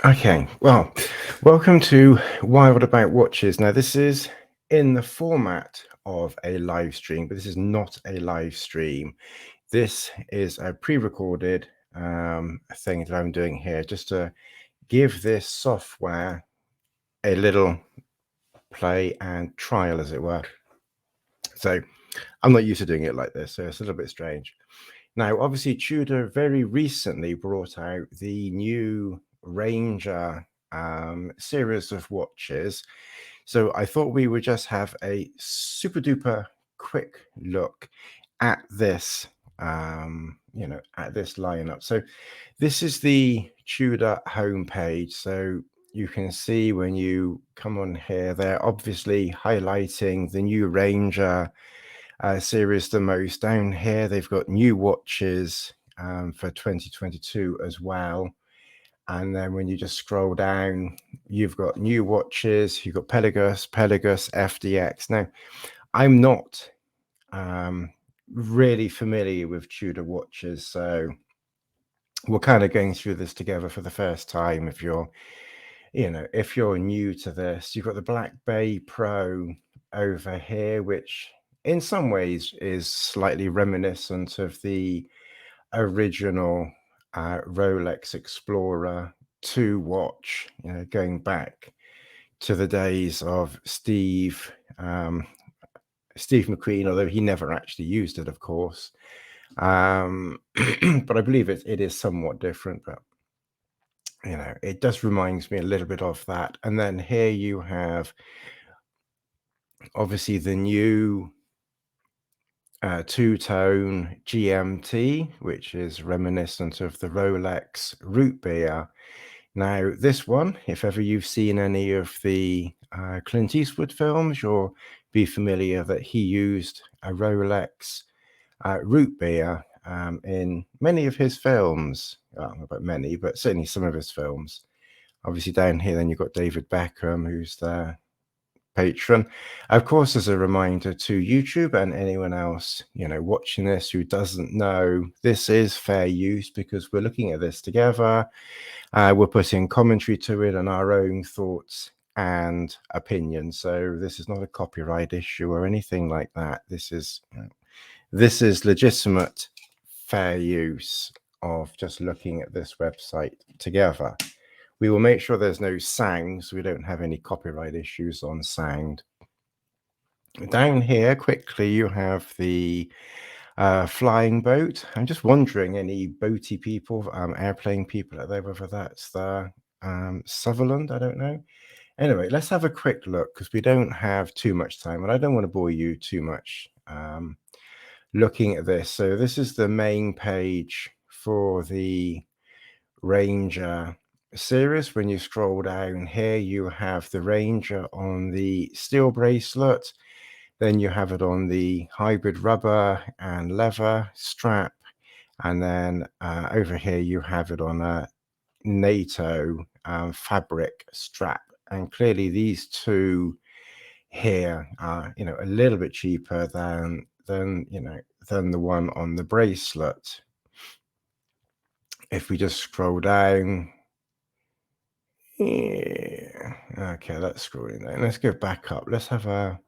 Okay, well, welcome to Wild About Watches. Now, this is in the format of a live stream, but this is not a live stream. This is a pre-recorded thing that I'm doing here just to give this software a little play and trial, as it were. So I'm not used to doing it like this, so it's a little bit strange. Now, obviously, Tudor very recently brought out the new Ranger series of watches. So I thought we would just have a super duper quick look at this, at this lineup. So this is the Tudor homepage. So you can see when you come on here, they're obviously highlighting the new Ranger series the most. Down here they've got new watches for 2022 as well, and then when you just scroll down, you've got new watches, you've got Pelagus, FDX. Now, I'm not really familiar with Tudor watches, so we're kind of going through this together for the first time. If you're new to this, you've got the Black Bay Pro over here, which in some ways is slightly reminiscent of the original Rolex Explorer 2 watch, going back to the days of Steve McQueen, although he never actually used it, of course. But I believe it is somewhat different, but it just reminds me a little bit of that. And then here you have obviously the new two-tone GMT, which is reminiscent of the Rolex root beer. Now, this one, if ever you've seen any of the Clint Eastwood films, you'll be familiar that he used a Rolex root beer in many of his films. Well, not many, but certainly some of his films. Obviously, down here, then you've got David Beckham, who's the patron. Of course, as a reminder to YouTube and anyone else, watching this who doesn't know, this is fair use because we're looking at this together. We're putting commentary to it and our own thoughts and opinions. So this is not a copyright issue or anything like that. This is legitimate fair use of just looking at this website together. We will make sure there's no sound, so we don't have any copyright issues on sound. Down here, quickly, you have the flying boat. I'm just wondering, any boaty people, airplane people out there, whether that's the Sutherland, I don't know. Anyway, let's have a quick look because we don't have too much time, and I don't want to bore you too much looking at this. So this is the main page for the Ranger series. When you scroll down here, you have the Ranger on the steel bracelet, then you have it on the hybrid rubber and leather strap, and then over here you have it on a NATO fabric strap. And clearly these two here are a little bit cheaper than the one on the bracelet. If we just scroll down, yeah, okay, that's scrolling down. Let's go back up. Let's have a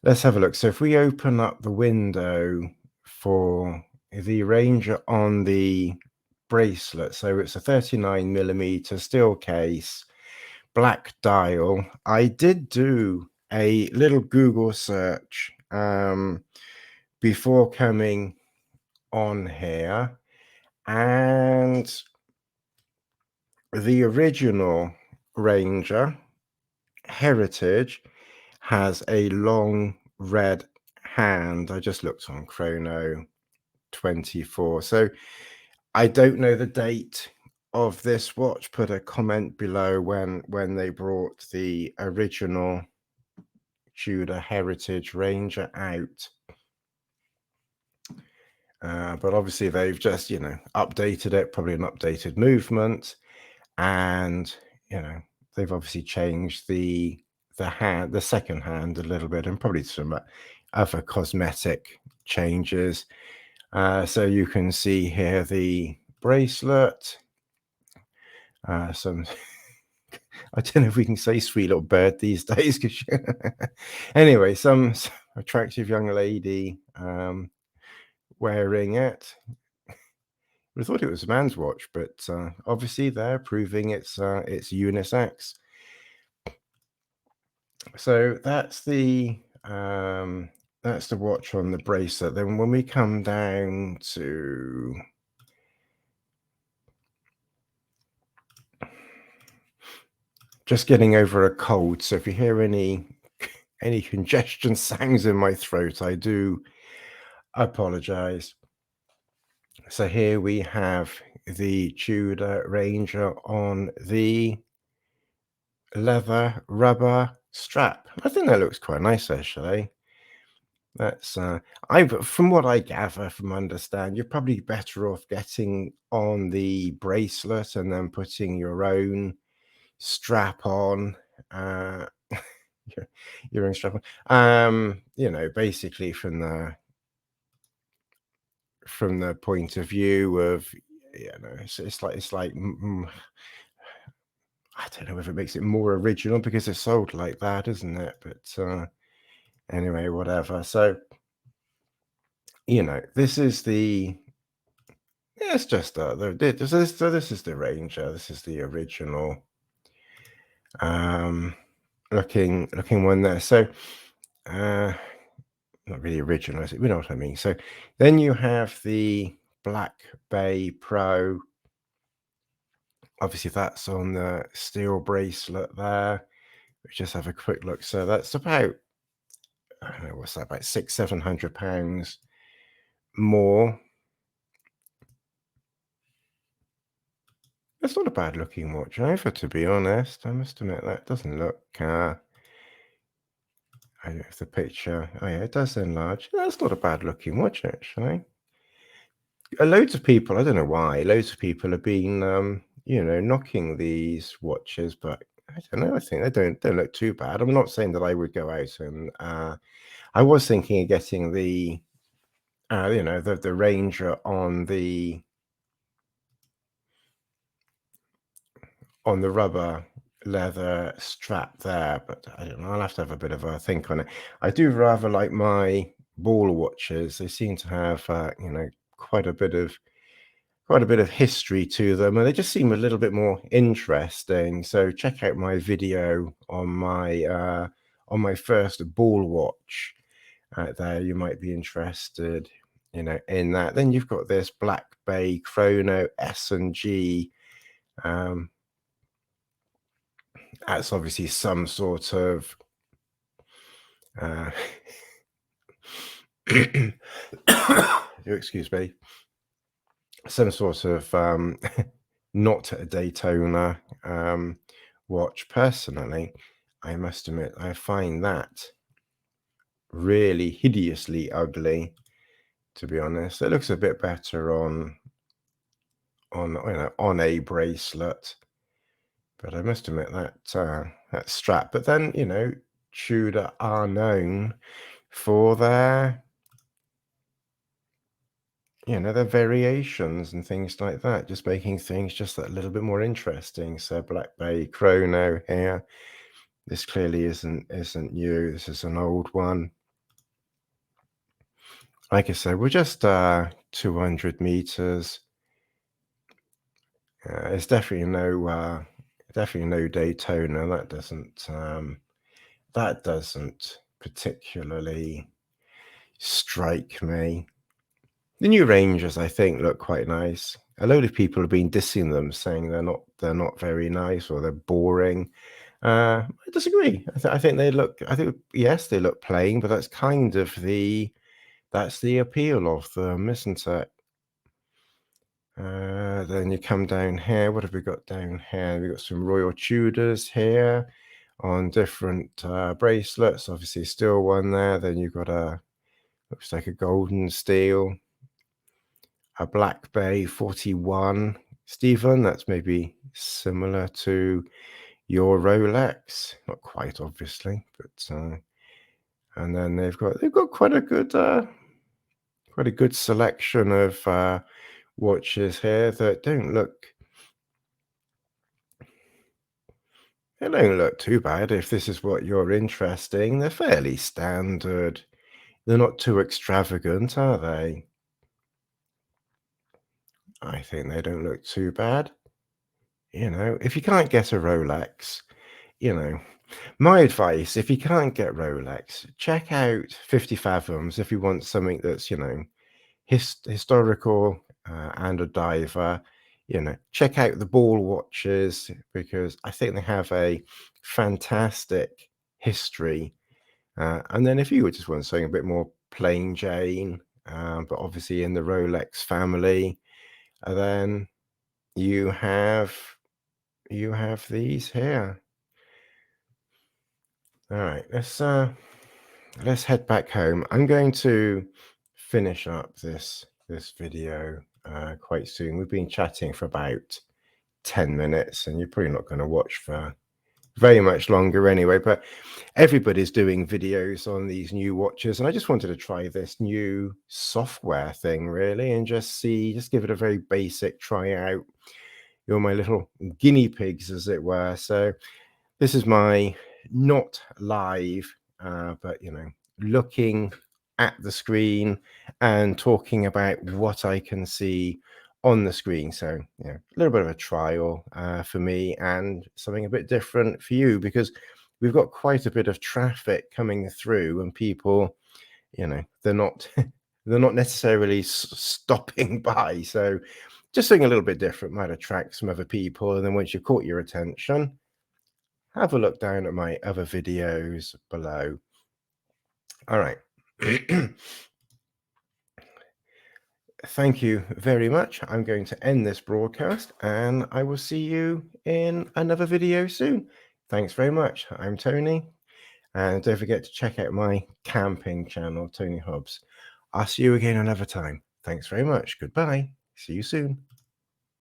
look. So if we open up the window for the Ranger on the bracelet, so it's a 39mm steel case, black dial. I did do a little Google search before coming on here, and the original Ranger Heritage has a long red hand. I just looked on Chrono 24, so I don't know the date of this watch. Put a comment below when they brought the original Tudor Heritage Ranger out. But obviously they've just updated it, probably an updated movement, and they've obviously changed the second hand a little bit, and probably some other cosmetic changes. So you can see here the bracelet, Some I don't know if we can say sweet little bird these days. Anyway, some attractive young lady wearing it. I thought it was a man's watch, but obviously they're proving it's unisex. So that's the watch on the bracelet. Then when we come down to just getting over a cold, so if you hear any congestion sounds in my throat, I do apologize. So here we have the Tudor Ranger on the leather rubber strap. I think that looks quite nice, actually. That's from what I gather from understand, you're probably better off getting on the bracelet and then putting your own strap on. Your own strap on. You know, basically from the point of view of, you know, it's like I don't know if it makes it more original because it's sold like that, isn't it? But anyway, whatever. So, you know, this is it's just this is the Ranger. This is the original looking one there. So not really original, is it? You know what I mean. So then you have the Black Bay Pro. Obviously that's on the steel bracelet there. Let's just have a quick look. So that's about, I don't know, what's that, about £600-700 more. It's not a bad looking watch either, to be honest. I must admit that doesn't look I don't know if the picture, oh yeah, it does enlarge. That's not a bad looking watch, actually. Loads of people, I don't know why, loads of people have been you know, knocking these watches, but I don't know, I think they don't look too bad. I'm not saying that I would go out and I was thinking of getting the you know, the Ranger on the rubber leather strap there, but I don't know, I'll have to have a bit of a think on it. I do rather like my ball watches. They seem to have you know, quite a bit of history to them, and they just seem a little bit more interesting. So check out my video on my first ball watch there. You might be interested, you know, in that. Then you've got this Black Bay Chrono S&G. That's obviously some sort of excuse me, some sort of not a Daytona watch. Personally, I must admit, I find that really hideously ugly, to be honest. It looks a bit better on you know, on a bracelet, but I must admit that that strap. But then, you know, Tudor are known for their, you know, their variations and things like that, just making things just that little bit more interesting. So Black Bay Chrono here, this clearly isn't new. This is an old one. Like I said, we're just 200 meters. It's definitely no Daytona. That doesn't particularly strike me. The new Rangers, I think, look quite nice. A load of people have been dissing them, saying they're not very nice or they're boring. I disagree. I think they look. I think, yes, they look plain, but that's kind of the appeal of them, isn't it? Then you come down here. What have we got down here? We've got some Royal Tudors here on different bracelets. Obviously, still one there. Then you've got looks like a golden steel, a Black Bay 41. Stephen, that's maybe similar to your Rolex. Not quite, obviously, but and then they've got quite a good selection of watches here that don't look They don't look too bad if this is what you're interested in. They're fairly standard. They're not too extravagant, are they? I think they don't look too bad. If you can't get a Rolex, you know, my advice, if you can't get Rolex, check out 50 Fathoms if you want something that's, historical and a diver. Check out the ball watches because I think they have a fantastic history. And then if you just want something a bit more plain Jane, but obviously in the Rolex family, then you have these here. All right, let's head back home. I'm going to finish up this video quite soon. We've been chatting for about 10 minutes, and you're probably not going to watch for very much longer anyway, but everybody's doing videos on these new watches, and I just wanted to try this new software thing really and just give it a very basic try out. You're my little guinea pigs, as it were. So this is my not live, but looking at the screen and talking about what I can see on the screen. So a little bit of a trial for me and something a bit different for you, because we've got quite a bit of traffic coming through, and people, they're not they're not necessarily stopping by. So just something a little bit different might attract some other people, and then once you've caught your attention, have a look down at my other videos below. All right. Thank you very much. I'm going to end this broadcast, and I will see you in another video soon. Thanks very much. I'm Tony, and don't forget to check out my camping channel, Tony Hobbs. I'll see you again another time. Thanks very much. Goodbye. See you soon.